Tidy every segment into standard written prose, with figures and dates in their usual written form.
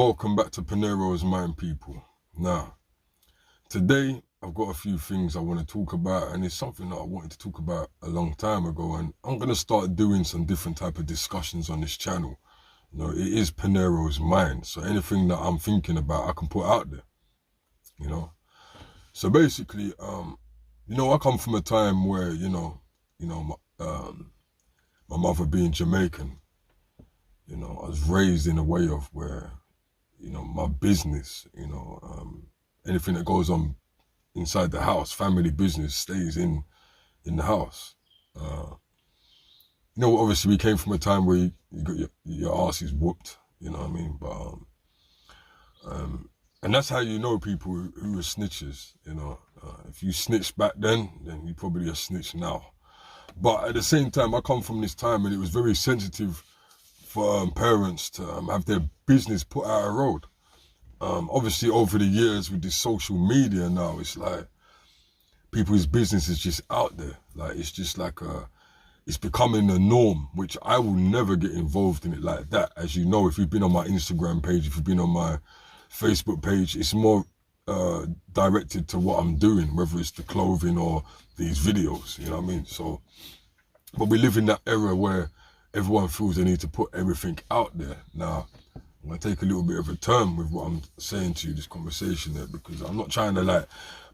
welcome back to Panero's Mind, people. Now, today I've got a few things I want to talk about, and it's something that I wanted to talk about a long time ago, and I'm going to start doing some different type of discussions on this channel. You know, it is Panero's Mind, so anything that I'm thinking about, I can put out there, you know. So basically, I come from a time where, my mother being Jamaican, I was raised in a way of where, my business, anything that goes on inside the house, family business, stays in the house. Obviously we came from a time where you got your asses whooped, you know what I mean? But, and that's how you know people who are snitches, if you snitched back then you probably a snitch now. But at the same time, I come from this time and it was very sensitive for parents to have their business put out a road. Obviously over the years with this social media now, it's like people's business is just out there. Like it's just like it's becoming a norm, which I will never get involved in it like that. As you know, if you've been on my Instagram page, if you've been on my Facebook page, it's more directed to what I'm doing, whether it's the clothing or these videos, you know what I mean? So, but we live in that era where everyone feels they need to put everything out there. Now, I'm going to take a little bit of a turn with what I'm saying to you, this conversation there, because I'm not trying to like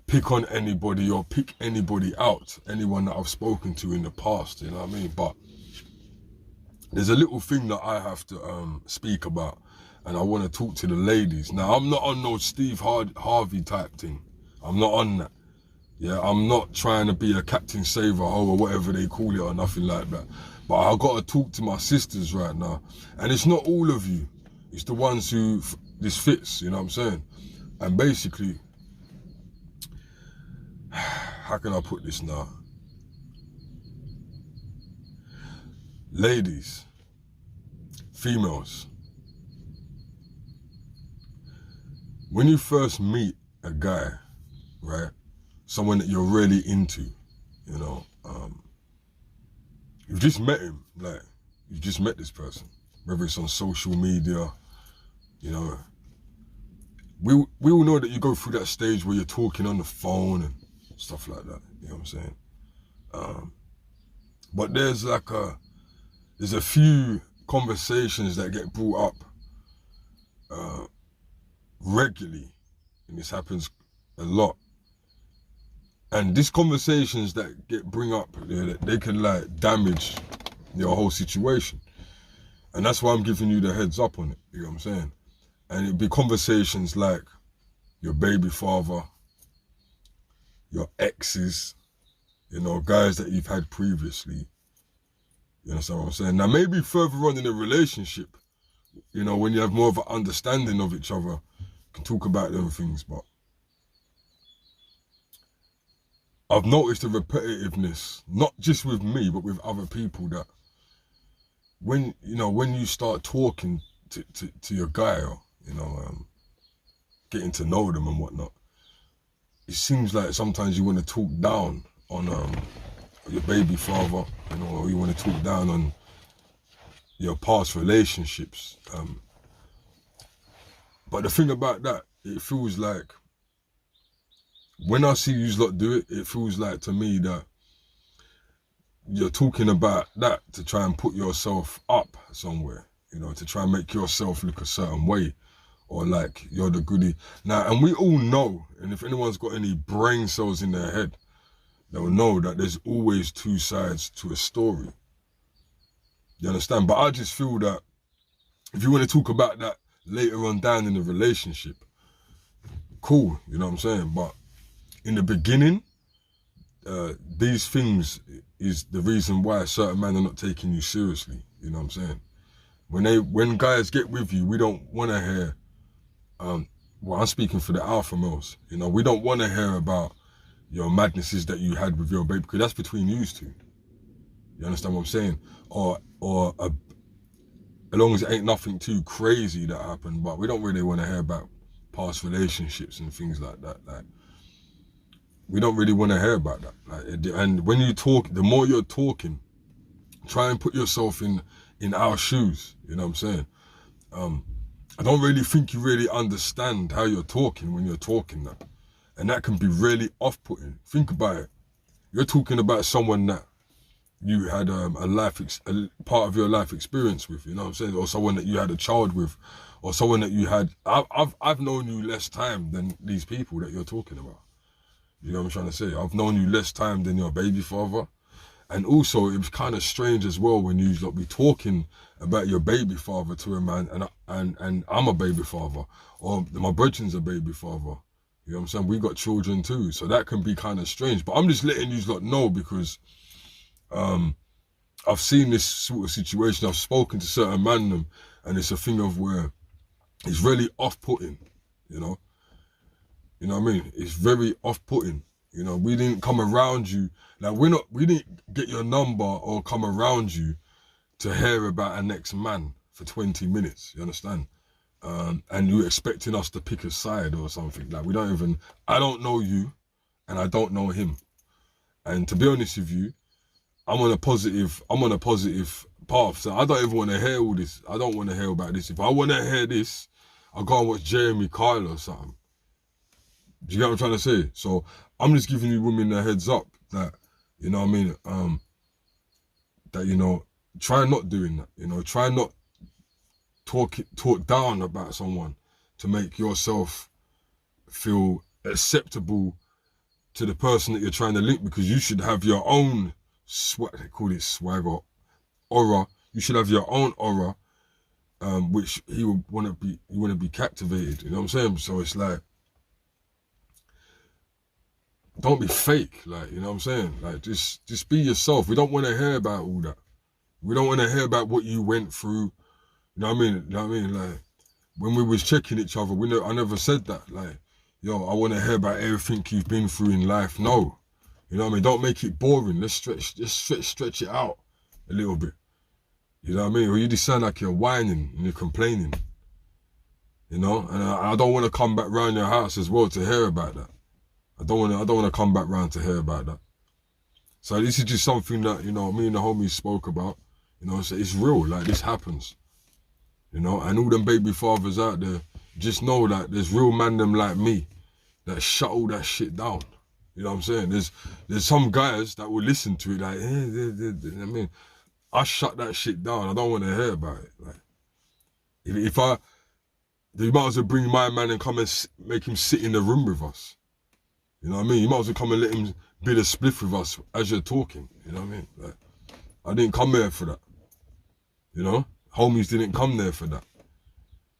pick on anybody or pick anybody out, anyone that I've spoken to in the past, you know what I mean? But there's a little thing that I have to speak about, and I want to talk to the ladies. Now, I'm not on no Steve Harvey type thing. I'm not on that. Yeah, I'm not trying to be a Captain Save-A-Ho or whatever they call it or nothing like that. But I've got to talk to my sisters right now. And it's not all of you. It's the ones who this fits, you know what I'm saying? And basically, how can I put this now? Ladies, females, when you first meet a guy, right? Someone that you're really into, you've just met him, like, you've just met this person, whether it's on social media, we all know that you go through that stage where you're talking on the phone and stuff like that, you know what I'm saying? But there's a few conversations that get brought up regularly, and this happens a lot. And these conversations that bring up, they can like damage your whole situation. And that's why I'm giving you the heads up on it, you know what I'm saying? And it'd be conversations like your baby father, your exes, guys that you've had previously. You understand what I'm saying? Now maybe further on in a relationship, when you have more of an understanding of each other, you can talk about them things, but I've noticed a repetitiveness, not just with me, but with other people, that when you start talking to your guy, or, getting to know them and whatnot, it seems like sometimes you want to talk down on your baby father, or you want to talk down on your past relationships. But the thing about that, it feels like, when I see you lot do it, it feels like to me that you're talking about that to try and put yourself up somewhere, to try and make yourself look a certain way, or like you're the goodie. Now, and we all know, and if anyone's got any brain cells in their head, they'll know that there's always two sides to a story. You understand? But I just feel that if you want to talk about that later on down in the relationship, cool, you know what I'm saying? But in the beginning, these things is the reason why certain men are not taking you seriously, you know what I'm saying? When guys get with you, we don't want to hear, well, I'm speaking for the alpha males, we don't want to hear about your madnesses that you had with your baby, because that's between you two. You understand what I'm saying? Or as long as it ain't nothing too crazy that happened, but we don't really want to hear about past relationships and things like that. Like, we don't really want to hear about that. Like, and when you talk, the more you're talking, try and put yourself in our shoes, you know what I'm saying? I don't really think you really understand how you're talking when you're talking that. And that can be really off-putting. Think about it. You're talking about someone that you had a part of your life experience with, you know what I'm saying? Or someone that you had a child with, or someone that you had, I've known you less time than these people that you're talking about. You know what I'm trying to say? I've known you less time than your baby father. And also, it was kind of strange as well when you be talking about your baby father to a man, and I'm a baby father, or my brethren's a baby father. You know what I'm saying? We got children too, so that can be kind of strange. But I'm just letting you lot know because I've seen this sort of situation. I've spoken to certain men, and it's a thing of where it's really off-putting, you know? You know what I mean? It's very off-putting. You know, we didn't come around you. Like, we didn't get your number or come around you to hear about our next man for 20 minutes, you understand? And you're expecting us to pick a side or something. Like, I don't know you and I don't know him. And to be honest with you, I'm on a positive path. So I don't even want to hear all this. I don't want to hear about this. If I want to hear this, I'll go and watch Jeremy Kyle or something. Do you get what I'm trying to say? So I'm just giving you women a heads up that, you know what I mean, that, you know, try not doing that, you know, try not talk down about someone to make yourself feel acceptable to the person that you're trying to link, because you should have your own they call it swag or aura. You should have your own aura, which he would want to be captivated. You know what I'm saying? So it's like, don't be fake, like, you know what I'm saying? Like, just be yourself. We don't want to hear about all that. We don't want to hear about what you went through. You know what I mean? You know what I mean? Like, when we was checking each other, I never said that. Like, yo, I want to hear about everything you've been through in life. No. You know what I mean? Don't make it boring. Let's stretch it out a little bit. You know what I mean? Or you just sound like you're whining and you're complaining. You know? And I don't want to come back round your house as well to hear about that. I don't want to come back round to hear about that. So this is just something that, you know, me and the homies spoke about. You know, so it's real. Like, this happens. You know, and all them baby fathers out there, just know that there's real man them like me that shut all that shit down. You know what I'm saying? There's some guys that will listen to it like, I mean, I shut that shit down. I don't want to hear about it. Like, you might as well bring my man and come and make him sit in the room with us. You know what I mean? You might as well come and let him bid a spliff with us as you're talking. You know what I mean? Like, I didn't come here for that. You know? Homies didn't come there for that.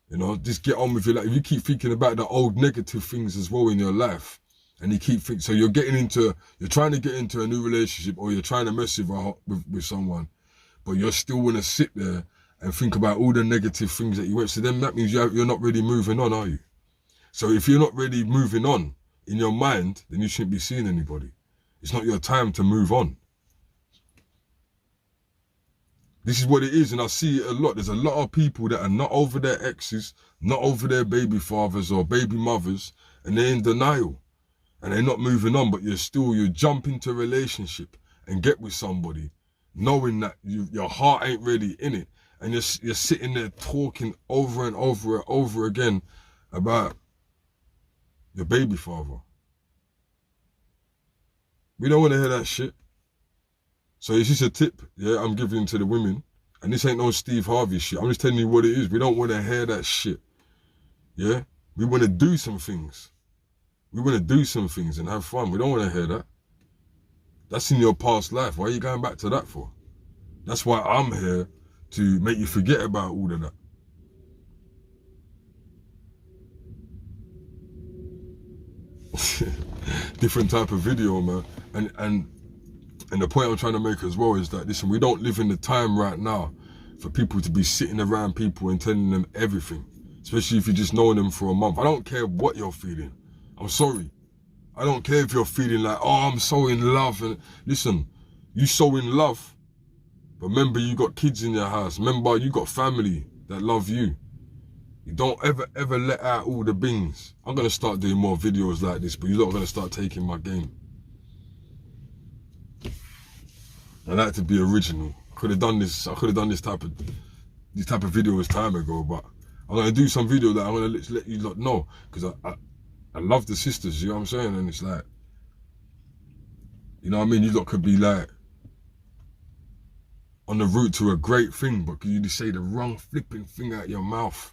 You know? Just get on with it. Like, if you keep thinking about the old negative things as well in your life, and you keep thinking, so you're trying to get into a new relationship, or you're trying to mess with someone, but you're still want to sit there and think about all the negative things that you went. So then that means you're not really moving on, are you? So if you're not really moving on in your mind, then you shouldn't be seeing anybody. It's not your time to move on. This is what it is, and I see it a lot. There's a lot of people that are not over their exes, not over their baby fathers or baby mothers, and they're in denial. And they're not moving on, but you jump into a relationship and get with somebody, knowing that your heart ain't really in it. And you're sitting there talking over and over again about your baby father. We don't want to hear that shit. So it's just a tip, yeah, I'm giving to the women. And this ain't no Steve Harvey shit. I'm just telling you what it is. We don't want to hear that shit. Yeah? We want to do some things. We want to do some things and have fun. We don't want to hear that. That's in your past life. Why are you going back to that for? That's why I'm here, to make you forget about all of that. Different type of video, man. And the point I'm trying to make as well is that, listen, we don't live in the time right now for people to be sitting around people and telling them everything, especially if you just know them for a month. I don't care what you're feeling. I'm sorry. I don't care if you're feeling like, oh, I'm so in love. And listen, you so in love, but remember you got kids in your house. Remember you got family that love you. You don't ever let out all the bings. I'm going to start doing more videos like this, but you're not going to start taking my game. I like to be original. I could have done this type of videos time ago, but I'm gonna do some video that I'm gonna let you lot know, because I love the sisters, you know what I'm saying? And it's like, you know what I mean? You lot could be like on the route to a great thing, but you just say the wrong flipping thing out your mouth.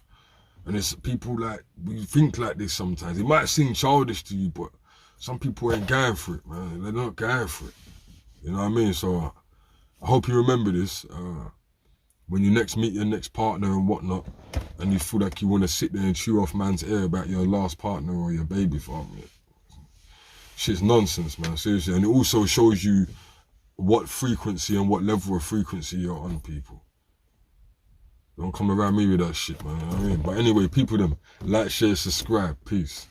And it's people like, we think like this sometimes. It might seem childish to you, but some people ain't going for it, man. They're not going for it. You know what I mean? So I hope you remember this. When you next meet your next partner and whatnot, and you feel like you want to sit there and chew off man's ear about your last partner or your baby father, shit's nonsense, man, seriously. And it also shows you what frequency and what level of frequency you're on, people. Don't come around me with that shit, man. You know what I mean? But anyway, people, them, like, share, subscribe. Peace.